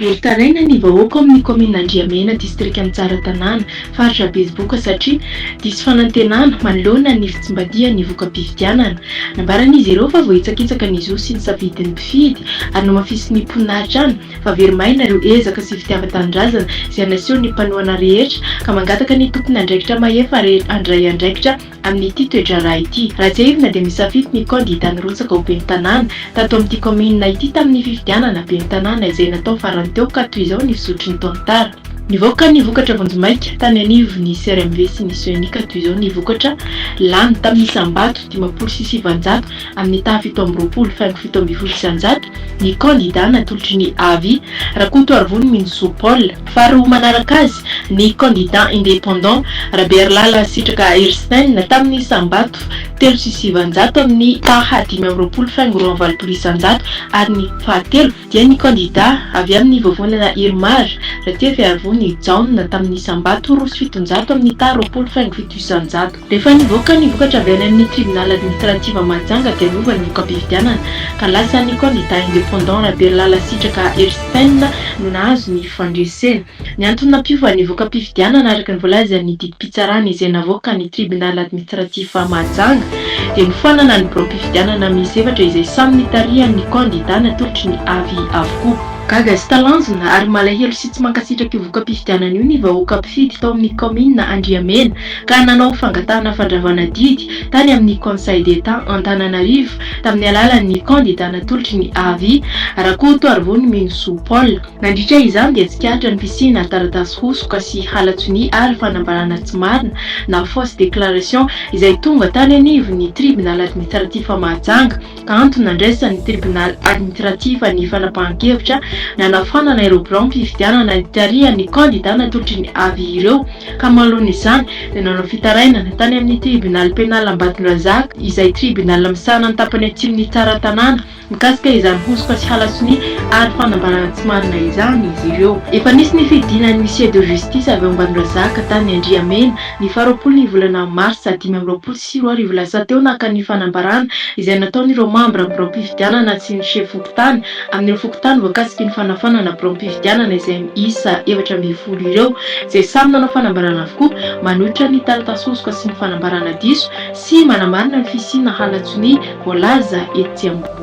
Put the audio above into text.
Olon-taraina ny vahoaka amin'ny komina Andriamena distrika Tsaratanàna faritra Beziboka satria diso fanantenana manoloana ny fitsimbadia ny voka-pifidianana. Nambaran'izy ireo fa vohitsakitsaka ny zo sy ny safidin'ny mpifidy ary no mafisy ny mponinahitra any fa verimaina ireo ezaka sy fitiavan-tanindrazana izay naseho ny mpanohana rehetra ka mangataka ny tompony andraikitra mahefa andray andraikitra amin'ity toedrara ity. Raha tsy aivina dia misafidy ny kandida nirotsaka ho ben'ny tanàna tato amin'ity komina ity tamin'ny fifidianana ben'ny tanàna izay natao farany teo ka toy izao ny fisotry ny taontara. Nivoaka ny vokatra vonjomaika tany anivo ny CRMV sy ny Soenika toy izao ny vokatra lany tamin'ny Sambato 500 amin'ny taha 7 faingo 7 ny kandida natolotry ny Avy Rakoto Arvony Minzo Paul. Faharoa manaraka azy ny kandida indépendant Raberlala Sitraka Erstein tamin'ny Sambato 700 amin'ny taha 5 faingo 9 ary ny fahatelo dia ny kandida avy amin'ny vovonana Irmar Ratevy Arvony John tamin'ny Sambato 700 amin'ny taha 20 faingo 700. Rehefa nivoaka ny vokatra avy any amin'ny tribunal administrativa Mahajanga dia nova ny voka-pifidianana ka lasa ny kandida indépendant Raberlala Sitraka Erstein no nahazo ny fandresena. Ny antony nampiova ny voka-pifidianana araka ny voalazan'ny didim-pitsarana izay navoaka ny tribunal administratif Mahajanga dia nifanana ny bureau-pifidianana misy efatra izay samy nitarihan'ny kandida natolotry ny Avy avokoa. Gaga sy talanjona ary malahelo sy tsy mankasitraka io voka-pifidianana io ny vahoaka mpifidy tao amin'ny komina Andriamena ka nanao fangatahana fandravana didy tany amin'ny Conseil d'État Antananarivo tamin'ny alalan'ny kandida natolotry ny Avy Rakoto Arvony Minzo Paul. Nandritra izany dia tsikahatra ny fisina taratasy hosoka sy halatsony ary fanambarana tsy marina na fausse déclaration izay tonga tany anivo ny tribunal administratif Mahajanga ka antony nandraisan'ny tribunal administratif ny fanapahan-kevitra nanafanana ireo bureau-pifidianana nitarihan'ny kandida natolotry ny Avy ireo ka manoloana izany dia nanao fitarainana tany amin'ny tribunal pénal Ambatondrazaka izay tribunal misahana ny tapany atsimon'ny Tsaratanàna mikasika izany hosoka sy halatsony ary fanambarana tsy marina izany izy ireo. Efa nisy ny fidinan'ny huissier de justice avy ao Ambatondrazaka tany Andriamena ny 20 volana Mars 2024 lasa teo naka ny fanambarana izay nataon'ireo mambra bureau-pifidianana sy ny chef fokontany amin'ny fokontany voakasika ny fanafanana bureau-pifidianana izay isa 220 ireo izay samy nanao fanambarana avokoa manohitra ny taratasy hosoka sy ny fanambarana diso sy manamarina ny fisina halatsony voalaza etsy ambony.